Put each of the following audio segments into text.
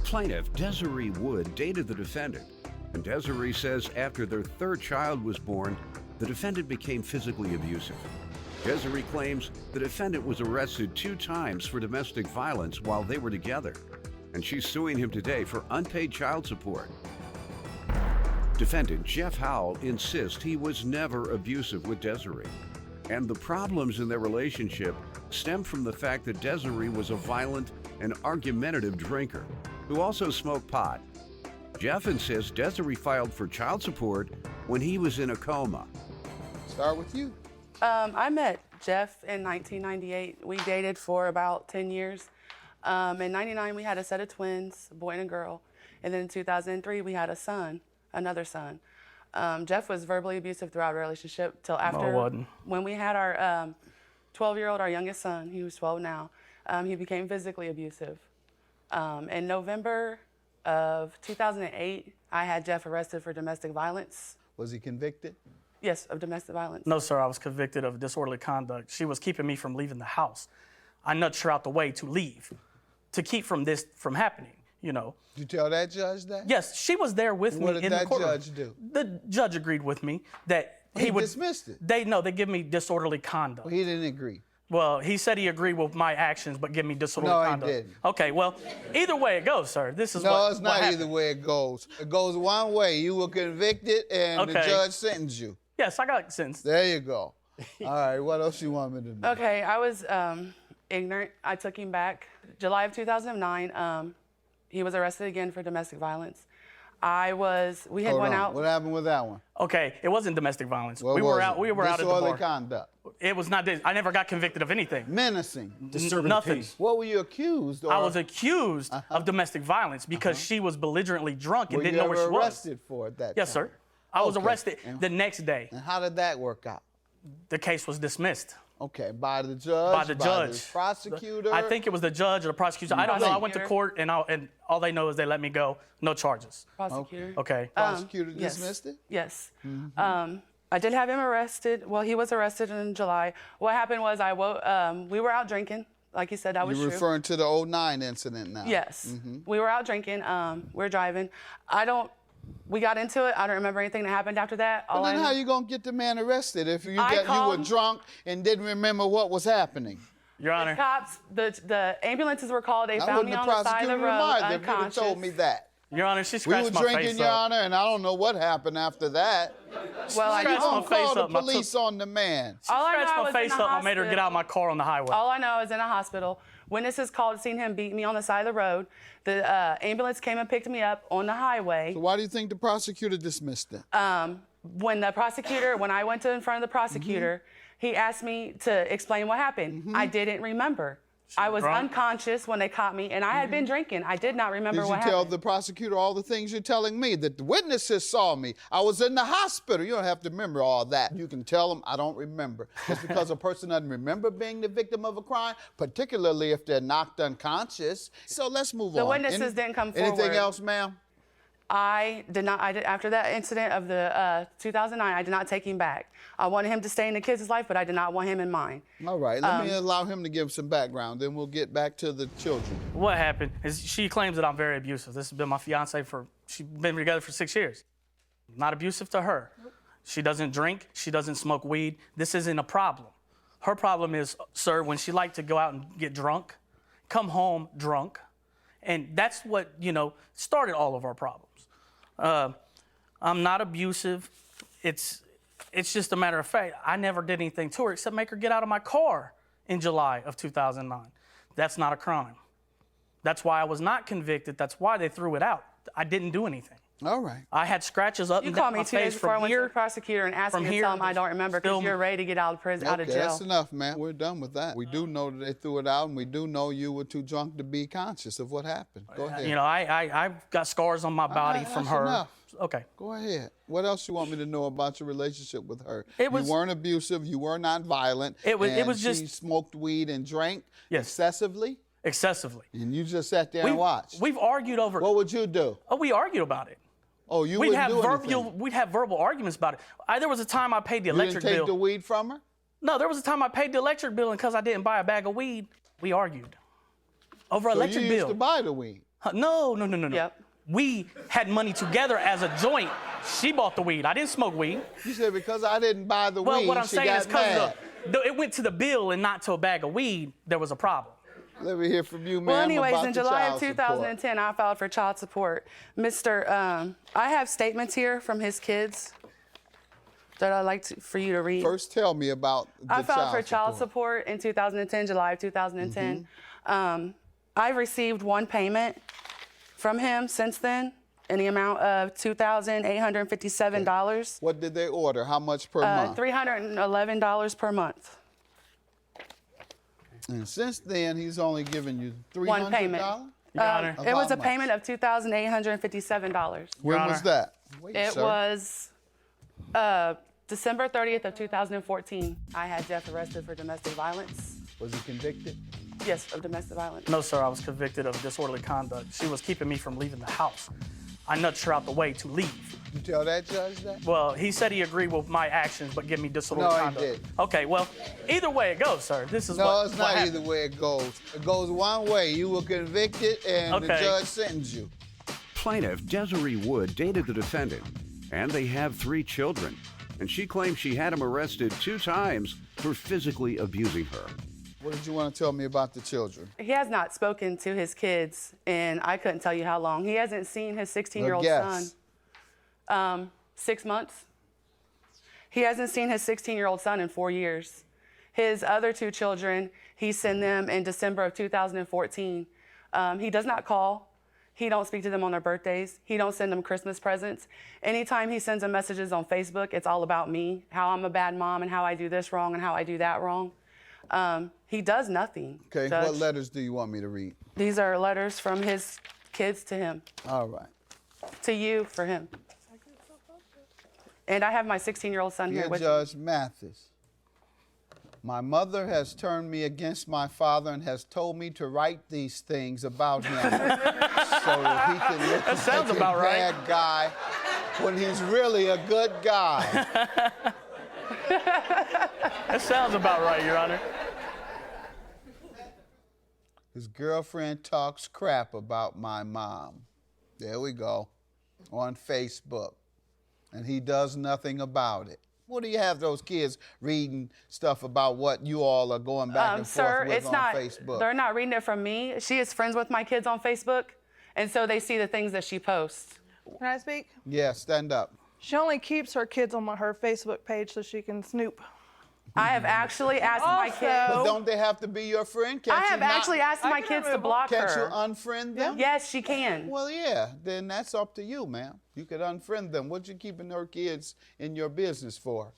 Plaintiff Desiree Wood dated the defendant, and Desiree says after their third child was born, the defendant became physically abusive. Desiree claims the defendant was arrested 2 times for domestic violence while they were together, and she's suing him today for unpaid child support. Defendant Jeff Howell insists he was never abusive with Desiree, and the problems in their relationship stem from the fact that Desiree was a violent and argumentative drinker who also smoked pot. Jeff insists Desiree filed for child support when he was in a coma. Start with you. I met Jeff in 1998. We dated for about 10 years. In 99, we had a set of twins, a boy and a girl. And then in 2003, we had a son, another son. Jeff was verbally abusive throughout our relationship till after when we had our 12-year-old, our youngest son, he was 12 now, he became physically abusive. In November of 2008, I had Jeff arrested for domestic violence. Was he convicted? Yes, of domestic violence. No, sir, I was convicted of disorderly conduct. She was keeping me from leaving the house. I nudged her out the way to leave, to keep this from happening, you know. Did you tell that judge that? Yes, she was there with me in the courtroom. What did that judge do? The judge agreed with me that he dismissed it. They give me disorderly conduct. Well, he didn't agree. Well, he said he agreed with my actions, but give me disorderly conduct. No, he didn't. Okay, well, either way it goes, sir. This is No, it's not either way it goes. It goes one way. You were convicted, and the judge sentenced you. Yes, I got sentenced. There you go. All right, what else you want me to do? Okay, I was ignorant. I took him back. July of 2009, he was arrested again for domestic violence. We had went out. What happened with that one? Okay, it wasn't domestic violence. We were out at the bar. Disorderly conduct. It was not this. I never got convicted of anything. Menacing. Disturbing nothing. Peace. What were you accused of? I was accused of domestic violence because she was belligerently drunk and didn't know where she was. Were you arrested for it that time? Yes, sir. I was arrested the next day. And how did that work out? The case was dismissed. Okay, by the judge? By the judge. The prosecutor? I think it was the judge or the prosecutor. I don't know. I went to court and all they know is they let me go. No charges. Prosecutor. Okay. Prosecutor dismissed it? Yes. I did have him arrested. Well, he was arrested in July. What happened was we were out drinking. Like you said, that was true. You're referring to the 09 incident now? Yes. We were out drinking. We were driving. We got into it. I don't remember anything that happened after that. Well, then how you going to get the man arrested if you were drunk and didn't remember what was happening? Your Honor. The cops, the ambulances were called. They found me on the side of the road, unconscious. If you'd have told me that. Your Honor, she scratched my face up. We were drinking, Your Honor, and I don't know what happened after that. Well, I scratched my face call up. the police on the man. She scratched my face up. I made her get out of my car on the highway. All I know I was in a hospital. Witnesses called, seen him beat me on the side of the road. The ambulance came and picked me up on the highway. So why do you think the prosecutor dismissed it? When I went in front of the prosecutor, he asked me to explain what happened. I didn't remember. I was unconscious when they caught me, and I had been drinking. I did not remember what happened. Did you tell the prosecutor all the things you're telling me? That the witnesses saw me. I was in the hospital. You don't have to remember all that. You can tell them, I don't remember. Just because a person doesn't remember being the victim of a crime, particularly if they're knocked unconscious. So let's move on. The witnesses didn't come forward. Anything else, ma'am? I did not. After that incident of the 2009, I did not take him back. I wanted him to stay in the kids' life, but I did not want him in mine. All right, let me allow him to give some background, then we'll get back to the children. What happened is she claims that I'm very abusive. This has been my fiance she's been together for 6 years. Not abusive to her. She doesn't drink, she doesn't smoke weed. This isn't a problem. Her problem is, sir, when she liked to go out and get drunk, come home drunk, and that's what, started all of our problems. I'm not abusive. It's just a matter of fact. I never did anything to her except make her get out of my car in July of 2009. That's not a crime. That's why I was not convicted. That's why they threw it out. I didn't do anything. All right. I had scratches up and down my face from here. You called me 2 days before I went to the prosecutor and asked me to tell him I don't remember because you're ready to get out of prison, out of jail. That's enough, man. We're done with that. We do know that they threw it out, and we do know you were too drunk to be conscious of what happened. Go ahead. I've got scars on my body from her. Enough. Okay. Go ahead. What else you want me to know about your relationship with her? You weren't abusive. You were not violent. It was just she smoked weed and drank excessively. Excessively. And you just sat there and watched. We've argued over. What would you do? Oh, we argued about it. Oh, you wouldn't do anything? We'd have verbal arguments about it. There was a time I paid the electric bill. You didn't take the weed from her? No, there was a time I paid the electric bill, and because I didn't buy a bag of weed, we argued over electric bill. So you used to buy the weed? No. Yep. We had money together as a joint. She bought the weed. I didn't smoke weed. You said because I didn't buy the Well, weed, what I'm she saying got is because mad. it went to the bill and not to a bag of weed, there was a problem. Let me hear from you, ma'am. Well, anyways, about in the July of child support. 2010, I filed for child support. I have statements here from his kids that I'd like for you to read. First, tell me about the I filed for child support. support in 2010, July of 2010. I've received one payment from him since then in the amount of $2,857. What did they order? How much per month? $311 per month. And since then, he's only given you $300? One payment. Your Honor. It was a About payment of $2,857. When Honor. was that? Wait, It sir. was December 30th of 2014. I had Jeff arrested for domestic violence. Was he convicted? Yes, of domestic violence. No, sir, I was convicted of disorderly conduct. She was keeping me from leaving the house. I nudged her out the way to leave. You tell that judge that? Well, he said he agreed with my actions, but give me disorderly No, he conduct. didn't. Okay, well, either way it goes, sir. This is No, what it's what not happened. either way it goes. It goes one way. You were convicted and the Okay. judge sentenced you. Plaintiff Desiree Wood dated the defendant, and they have 3 children. And she claims she had him arrested 2 times for physically abusing her. What did you want to tell me about the children? He has not spoken to his kids, and I couldn't tell you how long. He hasn't seen his 16-year-old Guess. son 6 months. He hasn't seen his 16-year-old son in 4 years. His other 2 children, he sent them in December of 2014. He does not call. He don't speak to them on their birthdays. He don't send them Christmas presents. Anytime he sends them messages on Facebook, it's all about me, how I'm a bad mom and how I do this wrong and how I do that wrong. He does nothing. Okay, Judge. what letters do you want me to read? These are letters from his kids to him, All right. to you for him. And I have my 16-year-old son here Dear with me. Judge Mathis, my mother has turned me against my father and has told me to write these things about him so that he can look That sounds like about a right. bad guy when he's really a good guy. That sounds about right, Your Honor. His girlfriend talks crap about my mom. There we go. On Facebook. And he does nothing about it. What do you have those kids reading stuff about what you all are going back and Sir, forth with it's on not, Facebook? they're not reading it from me. She is friends with my kids on Facebook, and so they see the things that she posts. Can I speak? Yeah, stand up. She only keeps her kids on her Facebook page so she can snoop. I have actually asked my Also- kids. But don't they have to be your friend? Can't I you have not- actually asked I my can kids to remove block Can't you her. unfriend them? Yes, she can. Well, yeah, then that's up to you, ma'am. You could unfriend them. What you keeping her kids in your business for?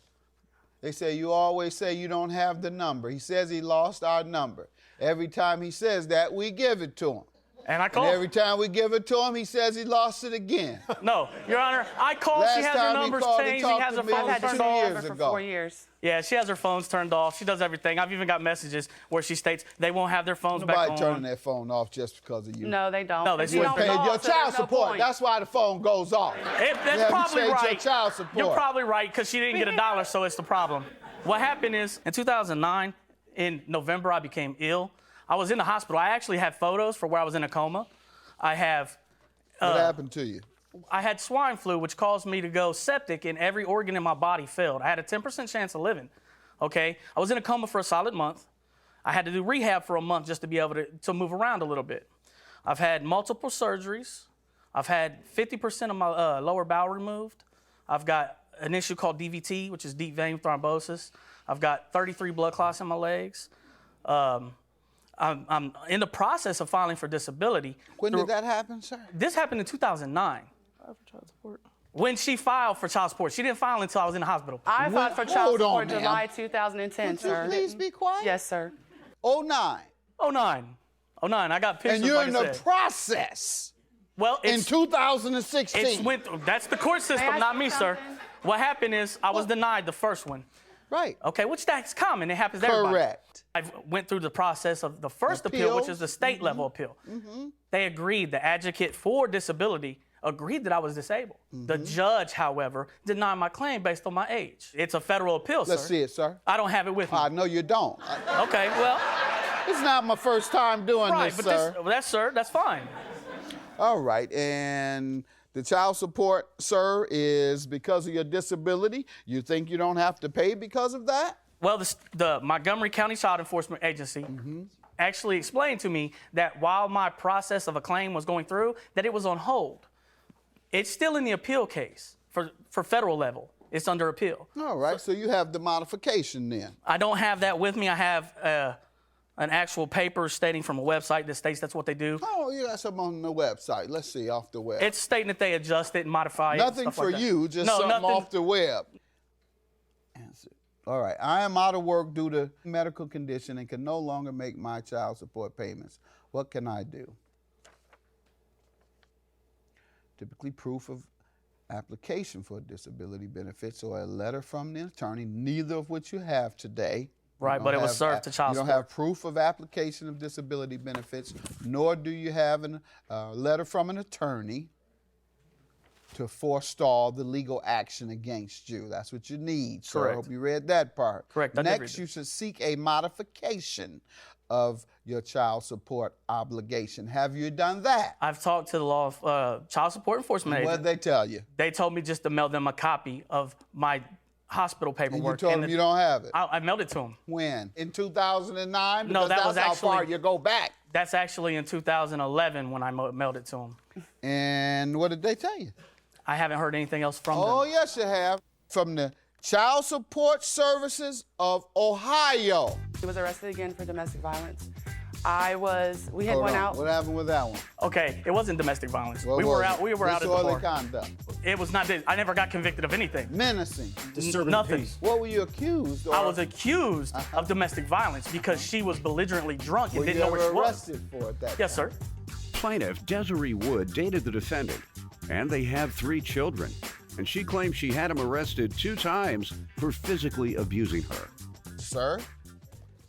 They say you always say you don't have the number. He says he lost our number. Every time he says that, we give it to him. And I And called. every time we give it to him, he says he lost it again. No, Your Honor, I called. She Last has her time he numbers called, he changed. She talked has to her me. I've phone had this turned 2 off. years number for ago. 4 years. Yeah, she has her phones turned off. She does everything. I've even got messages where she states they won't have their phones Nobody back turning on. their phone off just because of you. No, they don't. No, they If you switch don't paid Paid call, your so there's child no support. point. That's why the phone goes off. That's Yeah, probably you paid right. your child support. You're probably right because she didn't get $1, so it's the problem. What happened is in 2009, in November, I became ill. I was in the hospital. I actually have photos for where I was in a coma. I have. What happened to you? I had swine flu, which caused me to go septic, and every organ in my body failed. I had a 10% chance of living. Okay, I was in a coma for a solid month. I had to do rehab for a month just to be able to move around a little bit. I've had multiple surgeries. I've had 50% of my lower bowel removed. I've got an issue called DVT, which is deep vein thrombosis. I've got 33 blood clots in my legs. I'm in the process of filing for disability. When did that happen, sir? This happened in 2009. For child support. When she filed for child support, she didn't file until I was in the hospital. I filed for child Hold on, support ma'am. July 2010, Would you sir. please be quiet? Yes, sir. 09. 09. I got pictures. And you're like in I the said. process Well, in it's 2016. that's the court May I system, not say me, sir. something? What happened is I was denied the first one. Right. Okay, which that's common. It happens to everybody. Correct. I went through the process of the first appeal, which is the state level appeal. They agreed, the advocate for disability agreed that I was disabled. The judge, however, denied my claim based on my age. It's a federal appeal, Let's sir. see it, sir. I don't have it with me. I know you don't. Okay, well, It's not my first time doing right, this, but sir. that's fine. All right, and the child support, sir, is because of your disability. You think you don't have to pay because of that? Well, the Montgomery County Child Enforcement Agency actually explained to me that while my process of a claim was going through, that it was on hold. It's still in the appeal case for federal level. It's under appeal. All right, so you have the modification then. I don't have that with me. I have an actual paper stating from a website that states that's what they do. Oh, you got something on the website. Let's see, off the web. It's stating that they adjust it and modify it. Nothing for you, just something off the web. Answer. All right, I am out of work due to medical condition and can no longer make my child support payments. What can I do? Typically proof of application for disability benefits or a letter from the attorney, neither of which you have today. Right, but it was served to child support. You don't have proof of application of disability benefits, nor do you have a letter from an attorney to forestall the legal action against you. That's what you need. So Correct. I hope you read that part. Correct. I did read Next, it. you should seek a modification of your child support obligation. Have you done that? I've talked to the child support enforcement What agent. did they tell you? They told me just to mail them a copy of my hospital And you paperwork. told them you don't have it. I mailed it to them. When? In 2009? No, Because that was that's how far actually- you go back. That's actually in 2011 when I mailed it to them. And what did they tell you? I haven't heard anything else from Oh, them. yes, you have. From the Child Support Services of Ohio. He was arrested again for domestic violence. We had Hold went on. out. What happened with that one? Okay, it wasn't domestic violence. What we was were it? out. We were out at the Disorderly bar. conduct. It was not. I never got convicted of anything. Menacing. Nothing. What were you accused of? I was accused of domestic violence because she was belligerently drunk and Were didn't you know where ever she was. arrested for it that Yes, time? sir. Plaintiff Desiree Wood dated the defendant, and they have 3 children. And she claims she had him arrested 2 times for physically abusing her. Sir,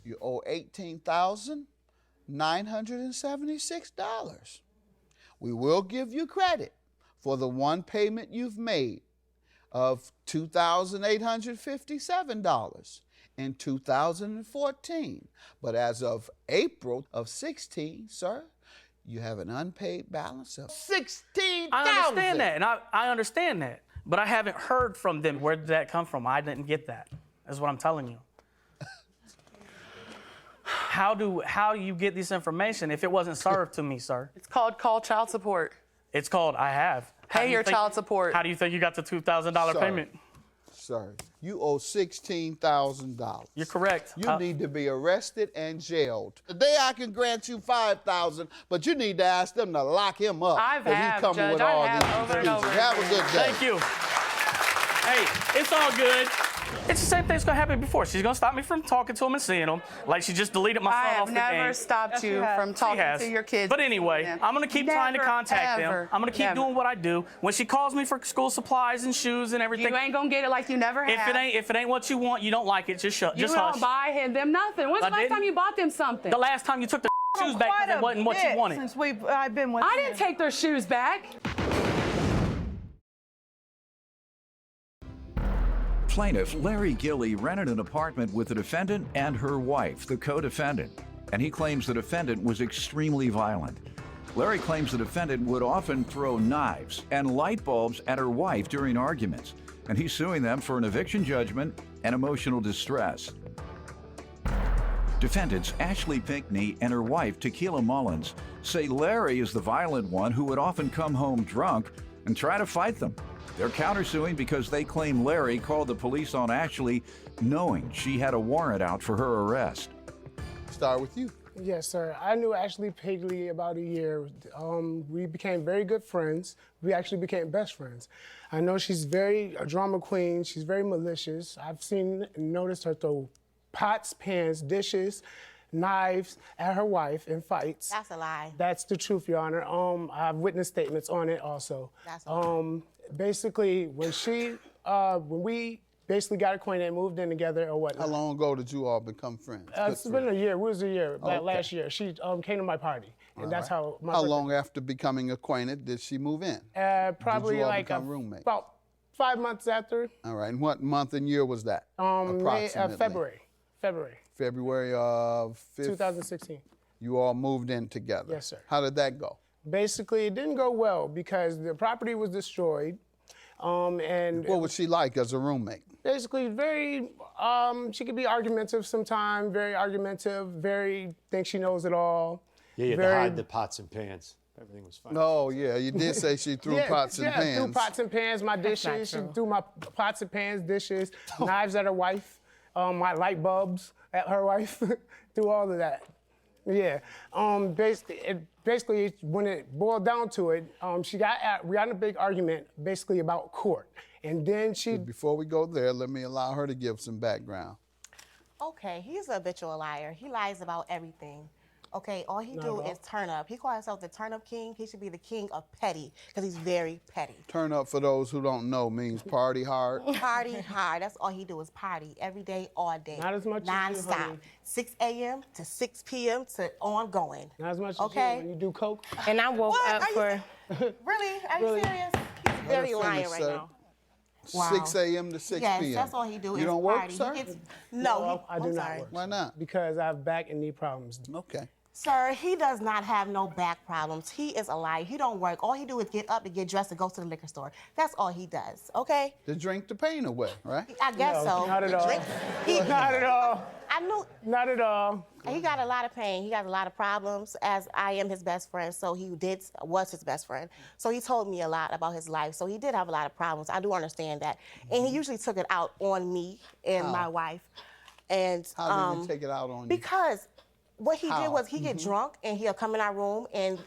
you owe $18,976. We will give you credit for the one payment you've made of $2,857 in 2014. But as of April of 16, sir, you have an unpaid balance of $16,000. I understand that, and I understand that, but I haven't heard from them. Where did that come from? I didn't get that. That's what I'm telling you. How do you get this information if it wasn't served to me, sir? It's called call child support. It's called I have. How do Pay you your think- child support. How do you think you got the $2,000 Sorry. payment? Sir, you owe $16,000. You're correct. You need to be arrested and jailed. Today I can grant you $5,000, but you need to ask them to lock him up. I 'cause he's have, coming Judge. with I all have these over and excuses. over Have a again. good day. Thank you. Hey, it's all good. It's the same thing's gonna happen before. She's gonna stop me from talking to him and seeing him, like she just deleted my I phone off have the never game. stopped Yes, you you have. from She talking has. to your kids. But anyway, Yeah. I'm gonna keep trying to Never, contact ever, them. I'm gonna keep never. doing what I do. When she calls me for school supplies and shoes and everything, You ain't gonna get it like you never have. if it ain't what you want, you don't like it, just You just don't hush. buy them nothing. When's the I last didn't. time you bought them something? The last time you took the shoes back Quite because a it wasn't what you bit wanted. Since I've been with I him. didn't take their shoes back. Plaintiff Larry Gilley rented an apartment with the defendant and her wife, the co-defendant, and he claims the defendant was extremely violent. Larry claims the defendant would often throw knives and light bulbs at her wife during arguments, and he's suing them for an eviction judgment and emotional distress. Defendants Ashley Pinckney and her wife, Tequila Mullins, say Larry is the violent one who would often come home drunk and try to fight them. They're countersuing because they claim Larry called the police on Ashley knowing she had a warrant out for her arrest. Start with you. Yes, sir. I knew Ashley Pigley about a year. We became very good friends. We actually became best friends. I know she's a drama queen. She's very malicious. I've seen and noticed her throw pots, pans, dishes, knives at her wife in fights. That's a lie. That's the truth, Your Honor. I've witnessed statements on it also. That's a lie. Basically, when we basically got acquainted and moved in together or whatnot. How long ago did you all become friends? It's been a year. It was a year, Okay. last year. She came to my party, and that's how my How birthday- long after becoming acquainted did she move in? Probably Did you all like become roommates? about 5 months after. All right, and what month and year was that? Approximately. February February of 2016. You all moved in together. Yes, sir. How did that go? Basically, it didn't go well because the property was destroyed. And What was she like as a roommate? basically very, she could be argumentative sometimes, very argumentative, very thinks she knows it all. Yeah, you had to very, hide the pots and pans. Everything was fine. Oh, yeah, you did say she threw pots and pans. threw pots and pans, my dishes. She threw my pots and pans, dishes, knives at her wife, my light bulbs at her wife, threw all of that. Yeah. Basically, when it boiled down to it, we got in a big argument, basically about court, and then she. Before we go there, let me allow her to give some background. Okay, he's a habitual liar. He lies about everything. Okay, all he do is turn up. He calls himself the turn up king. He should be the king of petty because he's very petty. Turn up, for those who don't know, means party hard. Party hard. That's all he do is party every day, all day. Not as much as you, non-stop. honey. 6 a.m. to 6 p.m. to ongoing. Not as much okay? as you when you do coke. And I woke up for. Really? Are you serious? He's very lying right now. Wow. 6 a.m. to 6 yes, p.m. that's all he do. You is don't work, party. sir? No, I do I'm not sorry. work. Why not? Because I have back and knee problems. Okay. Sir, he does not have no back problems. He is a liar. He don't work. All he do is get up and get dressed and go to the liquor store. That's all he does, okay? To drink the pain away, right? I guess No, so. not at all. Not at all. I knew. Not at all. He got a lot of pain. He got a lot of problems, as I am his best friend, so was his best friend. So he told me a lot about his life. So he did have a lot of problems. I do understand that. And he usually took it out on me and my wife. And How did he take it out on you? because what he did was he get drunk and he'll come in our room and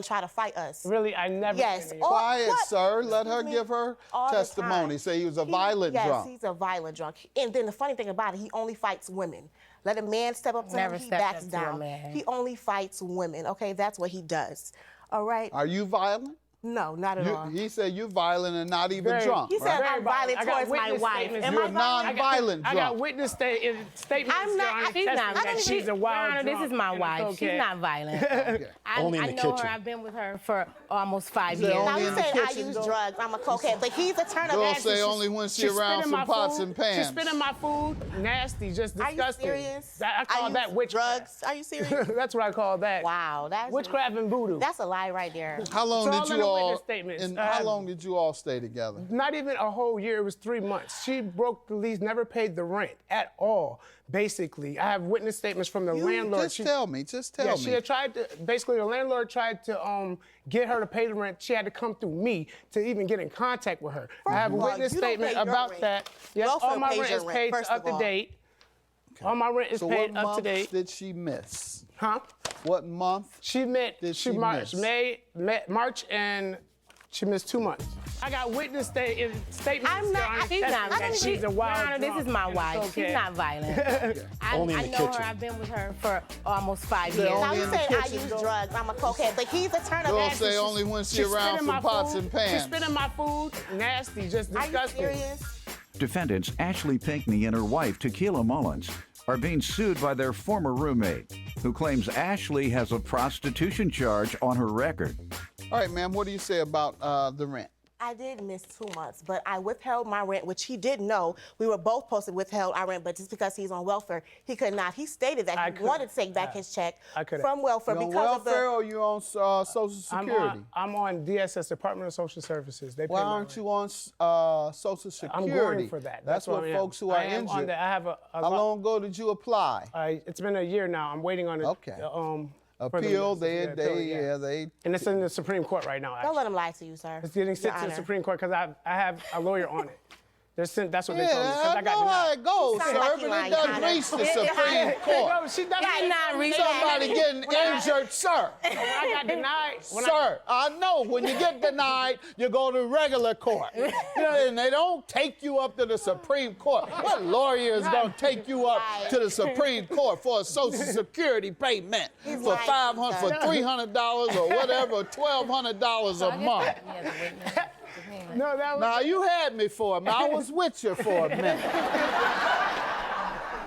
try to fight us. Really, I never. Yes. Been Quiet, What? sir. Let her Excuse me? give her All the testimony. time. Say he was a violent drunk. Yes, he's a violent drunk. And then the funny thing about it, he only fights women. Let a man step up to Never him, he stepped backs up to a down. man. He only fights women, okay? That's what he does, all right? Are you violent? No, not at all. He said you're violent and not even Very. drunk, He said right? I'm violent I got towards my witness wife. statements. Am You're I violent? non-violent I drunk. got witness statements. I'm not- on She's not. that she's a wild Your Honor, drunk this is my and wife. it's okay. She's not violent. Only in I the know kitchen. her. I've been with her for almost 5 Say years. only Now in you the say I kitchen, use though? drugs, I'm a cokehead, but he's a turn-up Girl ass. say only when she She's around spitting some my pots food. and pans. She's spitting my food, nasty, just Are you disgusting. serious? I call that witchcraft. drugs? Are you serious? That's what I call that. Wow, that's Witchcraft and voodoo. That's a lie right there. How long It's all did in you the all? witness statements. And how long did you all stay together? Not even a whole year, it was 3 months. She broke the lease, never paid the rent at all, basically. I have witness statements from the landlord. Just tell me. Just tell Yeah, me. she had tried to, basically the landlord tried to get her to pay the rent. She had to come through me to even get in contact with her. I have a all, witness you don't statement pay your about rent. that. Yes, Welfare all my pays rent your is rent, paid first up of to all. date. All my rent is So paid what up to month date. did she miss? Huh? What month? She met, Did she she March, miss? March, and she missed 2 months. I got witness statements. I'm not- on She's not. that she's a wild Your Honor, this drunk, is my and it's wife. okay. She's not violent. Only in I the know kitchen. her. I've been with her for almost 5 Yeah, years. Now only you in the say I kitchen, use girl. drugs, I'm a cokehead, but he's a turn-up Girl ass. say only when she She's around spitting some my pots food. and pans. She's spitting my food, nasty, just Are you disgusting. serious? Defendants Ashley Pinckney and her wife, Tequila Mullins, are being sued by their former roommate, who claims Ashley has a prostitution charge on her record. All right, ma'am, what do you say about the rent? I did miss 2 months, but I withheld my rent, which he did know. We were both supposed to withhold our rent, but just because he's on welfare, he could not. He stated that he wanted to take back his check from welfare You on because welfare of or you on Social Security? I'm on DSS, Department of Social Services. They pay Why my aren't rent. you on Social Security? I'm going for that. That's what I am. folks who are I am on injured. that. I have a How long ago did you apply? It's been a year now. I'm waiting on it. Okay. for the- Appeal, appeal, they. And it's in the Supreme Court right now. Don't Actually. let him lie to you, sir. It's getting Your sent to the Honor. Supreme Court because I have a lawyer on it. That's what they told me. 'cause Yeah, I know how it goes, sound sir, like but you it lying, doesn't Your reach the Honor. Supreme Court. She doesn't. Yeah, not reach that. Somebody getting injured, sir. I got denied. Sir, I know when you get denied, you go to regular court. You know, and they don't take you up to the Supreme Court. What lawyer is going to take you up to the Supreme Court for a Social Security payment He's for lying, $500, sir. for $300 or whatever, $1,200 a month? No, that was. Now, you had me for a minute. I was with you for a minute.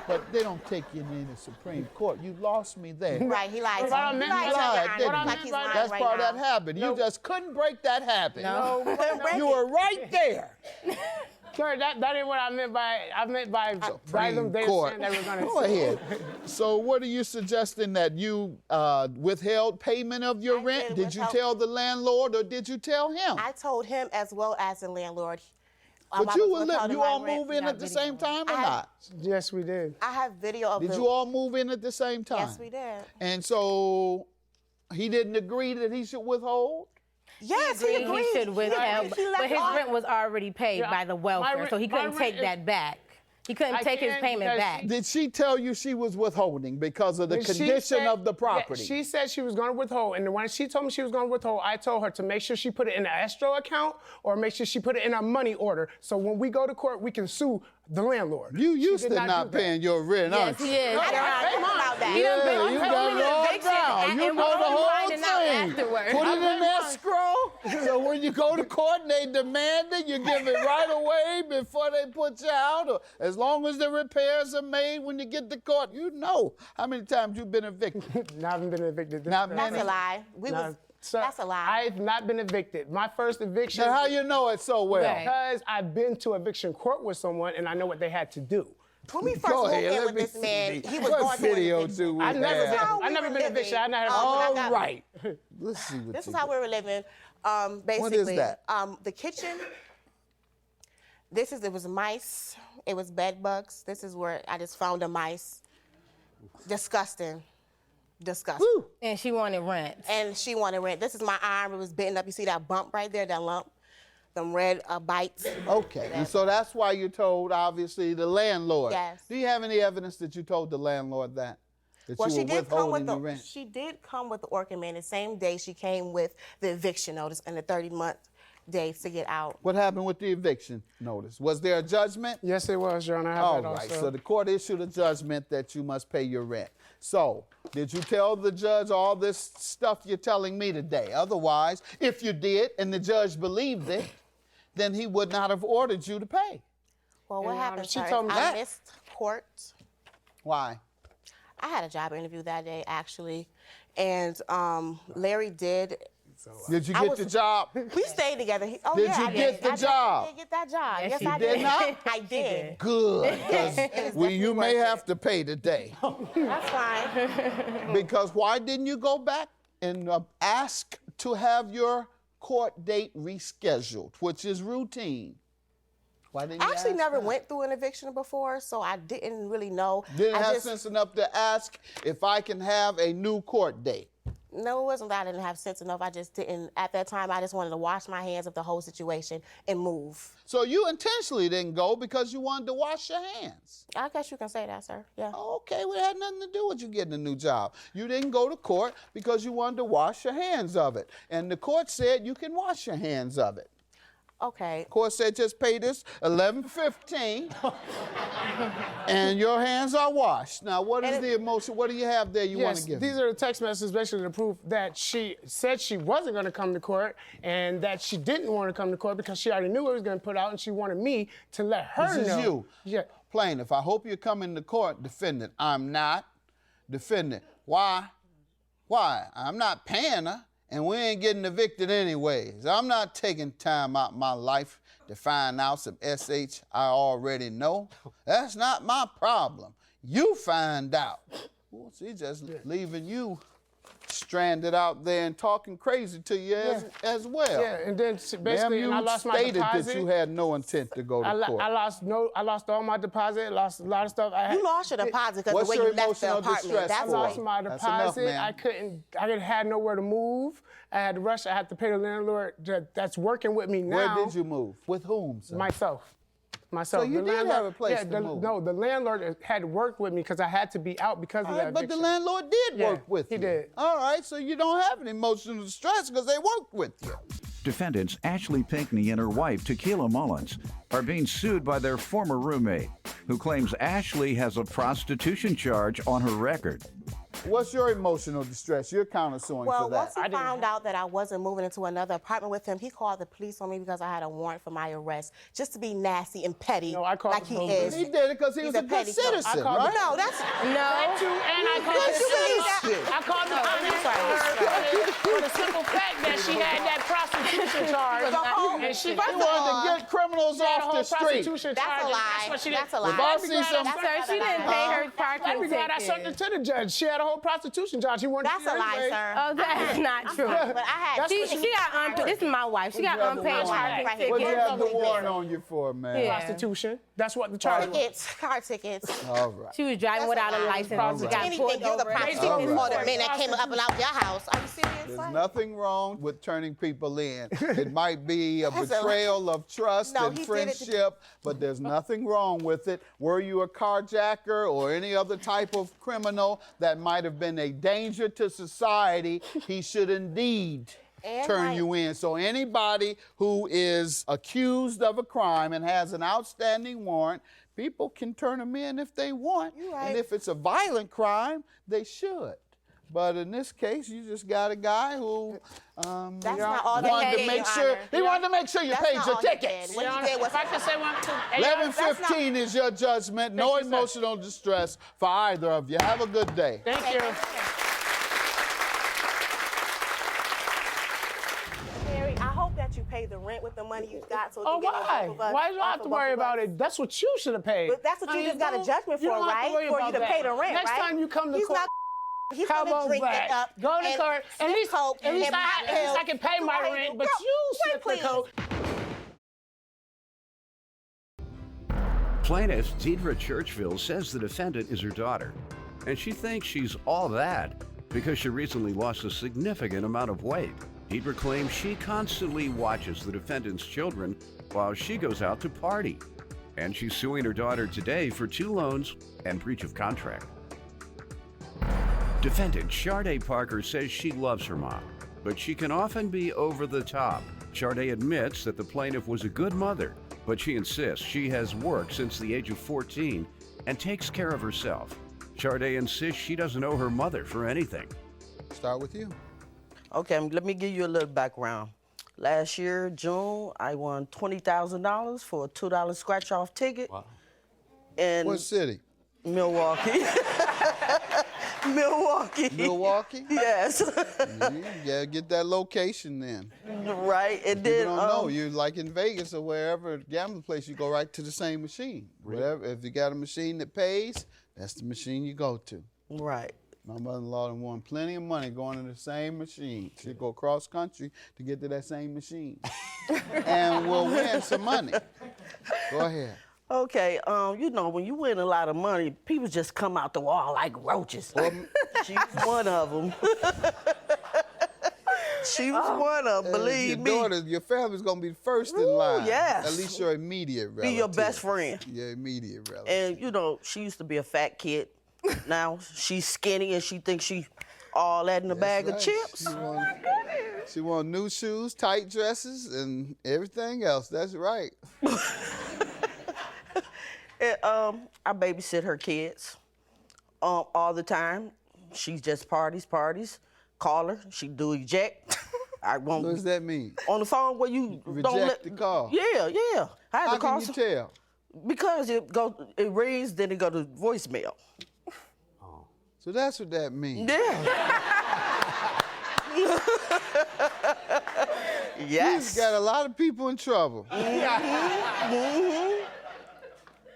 But they don't take you in the Supreme Court. You lost me there. Right, he lied to What I you. meant He by lied to that, you, Your didn't Honor, he? like he's lying That's right part now. of that habit. You just couldn't break that habit. Couldn't break You it. were right there. Sir, that ain't what I meant by them they Court. saying they were gonna Go ahead. So what are you suggesting, that you withheld payment of your rent? Did you tell the landlord or did you tell him? I told him as well as the landlord. But I you was withholding you my all rent. move in at the same time or not? Yes, we did. I have video of Did the... you all move in at the same time? Yes, we did. And so he didn't agree that he should withhold? Yes, he agreed. He should withhold, but his rent was already paid by the welfare, so he couldn't take that back. He couldn't take his payment back. Did she tell you she was withholding because of the condition of the property? Yeah, she said she was going to withhold, and when she told me she was going to withhold, I told her to make sure she put it in an escrow account or make sure she put it in a money order, so when we go to court, we can sue the landlord. You used to not paying your rent, aren't you? Yes, he is. Yeah, you got it all down. You know the whole thing. Put it in escrow, so when you go to court and they demand it, you give it right away before they put you out. Or as long as the repairs are made when you get to court, you know how many times you've been evicted. I haven't been evicted. Not That's many. a lie. That's a lie. I've not been evicted. My first eviction. Now, how you know it so well? Because I've been to eviction court with someone and I know what they had to do. When we first moved in with this man, he was going through an eviction. I've never been evicted. I never. All right. Let's see what This is how we were living. Basically, what is that? The kitchen. It was mice. It was bed bugs. This is where I just found a mice. Disgusting. Woo. And she wanted rent. And she wanted rent. This is my arm. It was bitten up. You see that bump right there, that lump? Them red bites. Okay, and so that's why you told, obviously, the landlord. Yes. Do you have any evidence that you told the landlord that? Well, you she were did come with withholding the rent? She did come with the organ man the same day she came with the eviction notice and the 30-month days to get out. What happened with the eviction notice? Was there a judgment? Yes, it was, Your Honor. I have All that right, also. so the court issued a judgment that you must pay your rent. So, did you tell the judge all this stuff you're telling me today? Otherwise, if you did and the judge believed it, then he would not have ordered you to pay. Well, what happened, she sir, told me I that. missed court. Why? I had a job interview that day, actually, and Larry did. Did you get the job? We stayed together. Did yeah, you I get the I job? did get that job. Yes, Yes, you I did did. not? I did. Good, because you may have to pay today. That's fine. Because why didn't you go back and ask to have your court date rescheduled, which is routine? Why didn't you I actually ask never that? went through an eviction before, so I didn't really know. Didn't I have just- sense enough to ask if I can have a new court date. No, it wasn't that I didn't have sense enough. I just didn't. At that time, I just wanted to wash my hands of the whole situation and move. So you intentionally didn't go because you wanted to wash your hands. I guess you can say that, sir. Yeah. Okay, well, it had nothing to do with you getting a new job. You didn't go to court because you wanted to wash your hands of it. And the court said you can wash your hands of it. Okay. Court said just pay this $11.15 and your hands are washed. Now, what is the emotion? What do you have there you want Yes, to give me? these are the text messages basically to prove that she said she wasn't going to come to court and that she didn't want to come to court because she already knew what it was going to put out and she wanted me to let her know. This is you. Yeah. Plaintiff, I hope you're coming to court. Defendant, I'm not. Defendant, why? Why? I'm not paying her. And we ain't getting evicted anyways. I'm not taking time out of my life to find out some SH I already know. That's not my problem. You find out. Well, she's just leaving you stranded out there and talking crazy to you as well. Yeah, and then basically, Ma'am, I you lost my stated deposit. that you had no intent to go to court. I lost all my deposit, lost a lot of stuff. You lost your deposit because What's the way your you left the emotional apartment. distress That's for? I why. lost my That's enough, deposit. ma'am. I had nowhere to move. I had to rush. I had to pay the landlord that's working with me now. Where did you move? With whom, sir? Myself. So you did have a place to move. No, the landlord had worked with me because I had to be out because of that But the eviction. landlord did work with you. He did. All right, so you don't have an emotional distress because they worked with you. Defendants Ashley Pinckney and her wife, Tequila Mullins, are being sued by their former roommate, who claims Ashley has a prostitution charge on her record. What's your emotional distress? You're countersuing Well, for that. once he found out that I wasn't moving into another apartment with him, he called the police on me because I had a warrant for my arrest, just to be nasty and petty, No, I called like the he police. is. He did it because he was a good petty killer. citizen, called right? No, that's That too, and I called the police. I called the police for the simple fact that she had that prostitution charge, and she wanted to get criminals off the street. That's a lie. That's what she did. That's a lie. If I see some, Sir, she didn't pay her parking I'd be glad I ticket. sent it to the judge. She had a whole prostitution charge. She wanted That's to a lie, sir. Oh, that's not true. But I had She got unpaid. This is my wife. She got unpaid parking Right. ticket. what you have the Ticket. warrant on you for, man? Yeah. prostitution. That's what the charge was. car tickets. All right. She was driving without a license. She got Anything, pulled you're the over. prostitute All before right. the men that came up and out your house. Are you serious? There's nothing wrong with turning people in. It might be a That's a lie. betrayal of trust No, and he did it to- friendship, but there's nothing wrong with it. Were you a carjacker or any other type of criminal that might have been a danger to society, he should indeed And turn like- you in. So anybody who is accused of a crime and has an outstanding warrant, people can turn them in if they want. You're right. And if it's a violent crime, they should. But in this case, you just got a guy who That's not all he wanted did, to make Your sure Honor. he wanted to make sure you That's paid not your all he tickets. did. What he did was If I could say one, two. 11:15 is your judgment. No Thank you, sir. emotional distress for either of you. Have a good day. Thank you. Mary, I hope that you pay the rent with the money you got so Oh, you can get why? both of us. Why do I off have to of worry both of about us. it? That's what you should have paid. But that's what you just got a judgment You for, don't have right? to worry For you about to that. pay the rent, Next right? time you come to He's court, not. He's how gonna about drink that? it up. Go to and court. At sip least, coke at least and pop pills. I can pay my Go rent, ahead, but girl, you wait, sip the please. coke. Plaintiff Deidre Churchville says the defendant is her daughter, and she thinks she's all that because she recently lost a significant amount of weight. Deidre claims she constantly watches the defendant's children while she goes out to party, and she's suing her daughter today for 2 loans and breach of contract. Defendant Chararda Parker says she loves her mom, but she can often be over the top. Chararda admits that the plaintiff was a good mother, but she insists she has worked since the age of 14 and takes care of herself. Chararda insists she doesn't owe her mother for anything. Start with you. Okay, let me give you a little background. Last year, June, I won $20,000 for a $2 scratch-off ticket. Wow. In What city? Milwaukee. Milwaukee. Milwaukee? Yes. You gotta get that location then. Right, and People then don't know. You like in Vegas or wherever gambling place, you go right to the same machine. Whatever. If you got a machine that pays, that's the machine you go to. right. My mother-in-law done won plenty of money going to the same machine. She'd go cross country to get to that same machine. And we'll win some money. Go ahead. Okay, you know, when you win a lot of money, people just come out the wall like roaches. She was one of them. She was one of them, believe your me. daughter, your family's gonna be first in line. yes. At least your immediate relative. Be your best friend. Your immediate relative. And, you know, she used to be a fat kid. Now she's skinny and she thinks she all that in a bag of chips. She want new shoes, tight dresses, and everything else. That's right. And, I babysit her kids all the time. She just parties. Call her, she do eject. I won't. What does that mean? On the phone where you don't Reject let the call. Yeah. I had How to call can you tell? because it rings, then it go to voicemail. So that's what that means. Yeah. Yes. He's got a lot of people in trouble.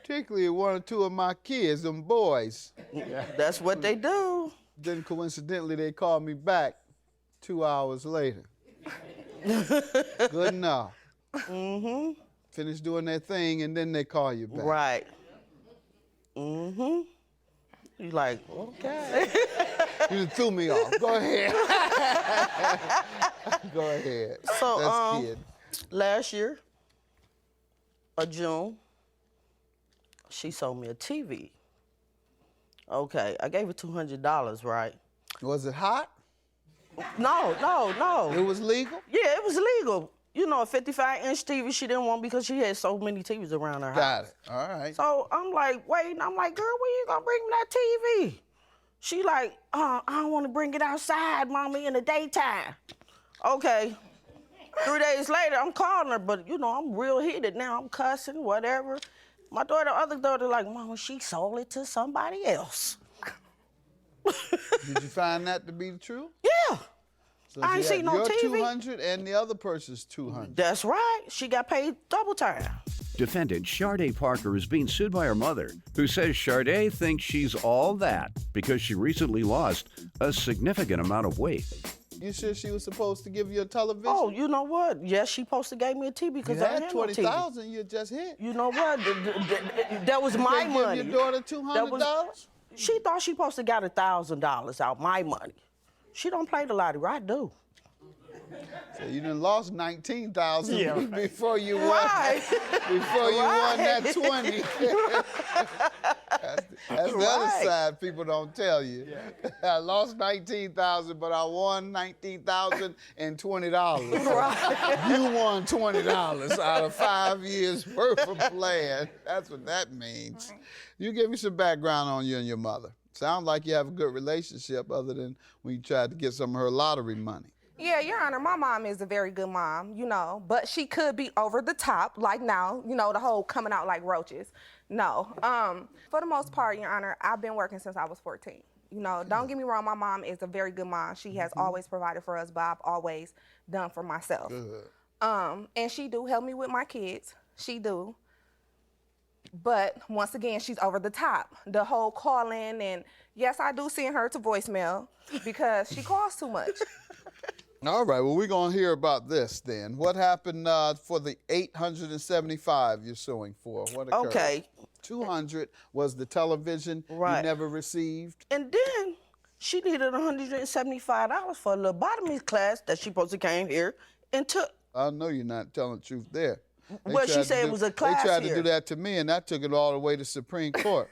Particularly one or two of my kids, them boys. That's what they do. Then coincidentally, they called me back 2 hours later. Good enough. Finish doing their thing, and then they call you back. Right. You like, okay. You just threw me off. Go ahead. Go ahead. So, That's kid. last year, June, she sold me a TV. Okay, I gave her $200, right? Was it hot? No. It was legal? Yeah, it was legal. You know, a 55-inch TV she didn't want because she had so many TVs around her house. Got it. All right. So I'm like, waiting. I'm like, girl, when you gonna bring me that TV? She like, I don't want to bring it outside, mommy, in the daytime. Okay. 3 days later, I'm calling her, but you know, I'm real heated now. I'm cussing, whatever. My other daughter, like, Mama, she sold it to somebody else. Did you find that to be the truth? Yeah. So I ain't seen no TV. Your 200 and the other person's 200. That's right. She got paid double time. Defendant Chararda Parker is being sued by her mother, who says Chararda thinks she's all that because she recently lost a significant amount of weight. You sure she was supposed to give you a television? Oh, you know what? Yes, she supposed to gave me a TV because you I had had no TV. 20,000. You just hit. You know what? That was my money. Give your daughter $200? She thought she supposed to got $1,000 out my money. She don't play the lottery. I do. So you done lost 19,000 before you won. Right. Before you won that 20. That's the other side people don't tell you. I lost 19,000, but I won $19,020. Right. You won $20 out of 5 years worth of playing. That's what that means. Right. You give me some background on you and your mother. Sounds like you have a good relationship other than when you tried to get some of her lottery money. Yeah, Your Honor, my mom is a very good mom, you know, but she could be over the top, like now, you know, the whole coming out like roaches. No. For the most part, Your Honor, I've been working since I was 14. You know, don't get me wrong, my mom is a very good mom. She has always provided for us, but I've always done for myself. Good. And she do help me with my kids. She do. But once again, she's over the top. The whole calling, and yes, I do send her to voicemail because she calls too much. All right, well, we're going to hear about this then. What happened for the 875 you're suing for? What occurred? Okay. 200 was the television you never received. And then she needed $175 for a lobotomy class that she supposed to came here and took. I know you're not telling the truth there. Well, she said it was a class They tried here. to do that to me, and I took it all the way to Supreme Court.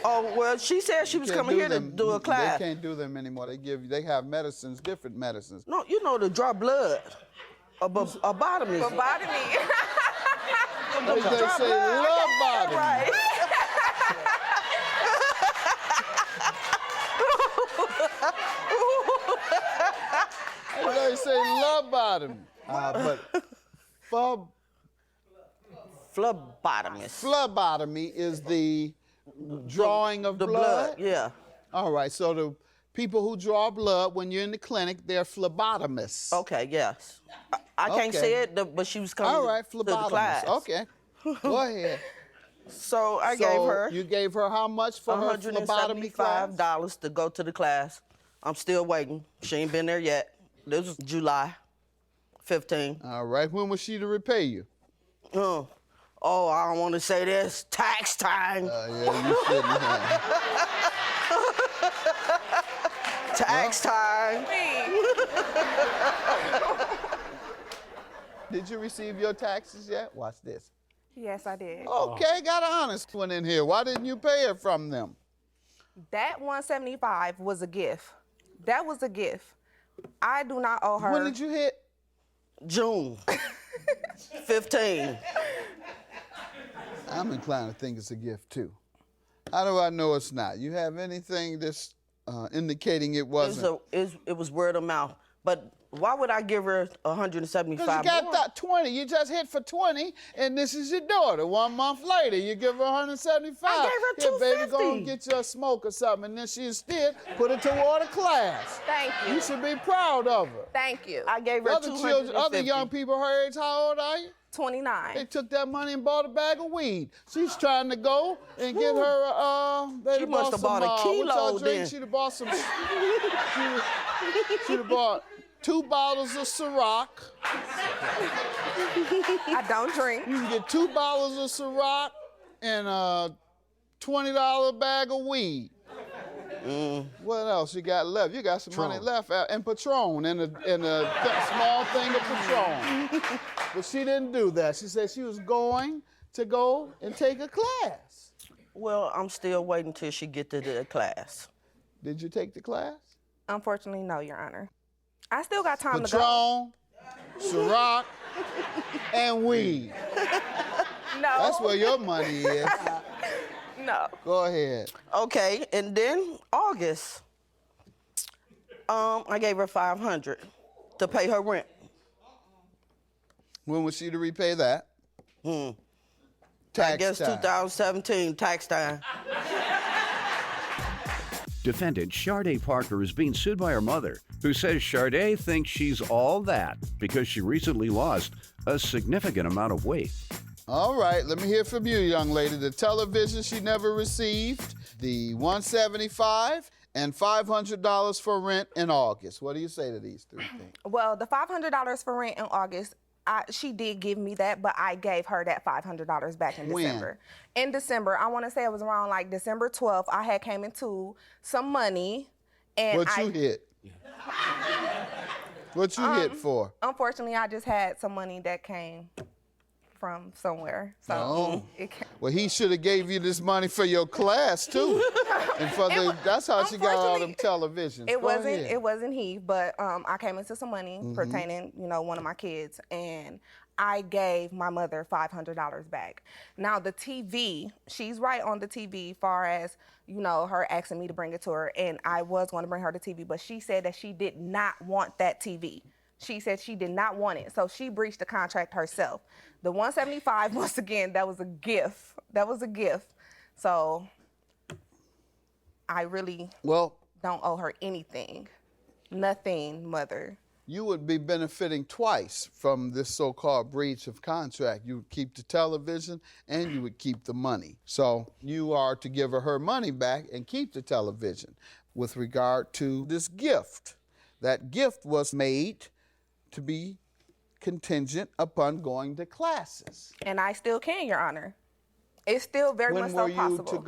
Oh, well, she said she was coming here to do a class. They can't do them anymore. They have medicines, different medicines. No, you know, to draw blood. Lobotomy. Lobotomy. They say lobotomy. Right. They say lobotomy. But phlebotomy is the drawing of blood? Yeah. All right, so the people who draw blood when you're in the clinic, they're phlebotomists. Okay, yes. I can't say it, but she was coming to the class. Okay, go ahead. So I gave her. You gave her how much for her phlebotomy class? $175 to go to the class. I'm still waiting. She ain't been there yet. This was July 15. All right, when was she to repay you? Oh, I don't want to say this. Tax time. Yeah, you shouldn't have. Tax time. Did you receive your taxes yet? Watch this. Yes, I did. Okay, got an honest one in here. Why didn't you pay it from them? That $175 was a gift. That was a gift. I do not owe her. When did you hit? June 15. I'm inclined to think it's a gift too. How do I know it's not? You have anything that's indicating it wasn't? It was word of mouth. But why would I give her $175? Because you got that 20. You just hit for 20, and this is your daughter. 1 month later, you give her $175. I gave her $250. Here, baby, go and get you a smoke or something, and then she instead put it toward a class. Thank you. You should be proud of her. Thank you. I gave her $250. Other young people her age, how old are you? 29. They took that money and bought a bag of weed. She's trying to go and get her. She must have bought a kilo then. She'd have bought some. She'd have bought 2 bottles of Ciroc. I don't drink. You can get 2 bottles of Ciroc and a $20 bag of weed. What else you got left? You got some money left, and Patron, and a small thing of Patron. But she didn't do that. She said she was going to go and take a class. Well, I'm still waiting till she get to the class. Did you take the class? Unfortunately, no, Your Honor. I still got time Patron, to go. Ciroc, and weed. No. That's where your money is. No. No. Go ahead. Okay, and then August, I gave her $500 to pay her rent. When was she to repay that? I Tax guess time. 2017, tax time. Defendant Chararda Parker is being sued by her mother, who says Chararda thinks she's all that because she recently lost a significant amount of weight. All right, let me hear from you, young lady. The television she never received, the $175, and $500 for rent in August. What do you say to these three things? Well, the $500 for rent in August, she did give me that, but I gave her that $500 back in December. In December, I want to say it was around like December 12th, I had came into some money. And What you hit? What you hit for? Unfortunately, I just had some money that came from somewhere. So Well, he should have gave you this money for your class too, and for that's how she got all them televisions. It wasn't he, but I came into some money pertaining, one of my kids, and I gave my mother $500 back. Now the TV, she's right on the TV, far as her asking me to bring it to her, and I was going to bring her the TV, but she said that she did not want that TV. She said she did not want it, so she breached the contract herself. The $175, once again, that was a gift. That was a gift. So I really don't owe her anything. Nothing, mother. You would be benefiting twice from this so-called breach of contract. You would keep the television and you would keep the money. So you are to give her money back and keep the television. With regard to this gift, that gift was made to be contingent upon going to classes. And I still can, Your Honor. It's still very much so possible.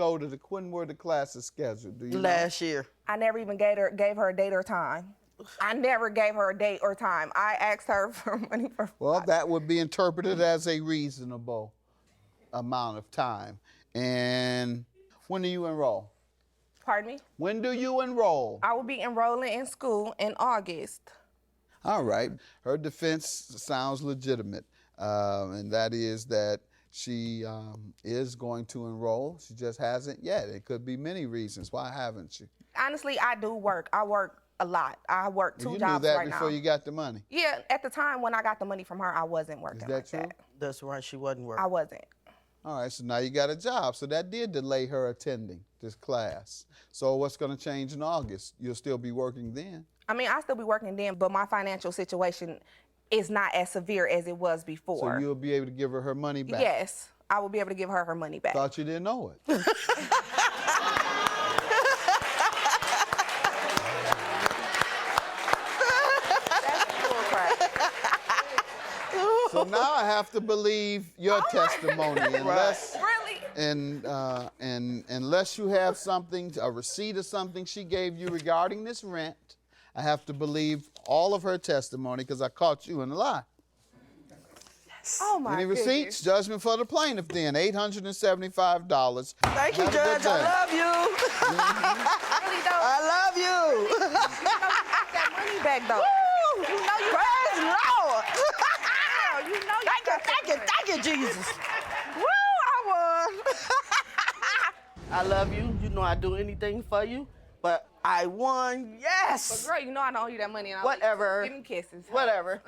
When were the classes scheduled? Do you Last year. I never even gave her a date or time. I never gave her a date or time. I asked her for money for Well, that would be interpreted as a reasonable amount of time. And when do you enroll? Pardon me? When do you enroll? I will be enrolling in school in August. All right. Her defense sounds legitimate, and that is that she is going to enroll. She just hasn't yet. It could be many reasons. Why haven't you? Honestly, I do work. I work a lot. I work two jobs right now. You knew that before you got the money? Yeah, at the time when I got the money from her, I wasn't working. Is that true? That's right, she wasn't working. I wasn't. All right, so now you got a job. So that did delay her attending this class. So what's going to change in August? You'll still be working then? I mean, I'll still be working then, but my financial situation is not as severe as it was before. So you'll be able to give her money back? Yes, I will be able to give her money back. Thought you didn't know it. So now I have to believe your testimony, unless unless you have something, a receipt or something she gave you regarding this rent. I have to believe all of her testimony because I caught you in a lie. Yes. Oh my Any goodness. receipts? Judgment for the plaintiff then, $875. Thank you, Judge. I love you. Really though. I love you. You know you got that money back though. Woo! You know you Praise the Lord. you know you Thank you, Jesus. Woo, I won. I love you. You know I'd do anything for you. But I won, yes. But girl, you know I don't owe you that money. And Whatever. Give me kisses. Whatever.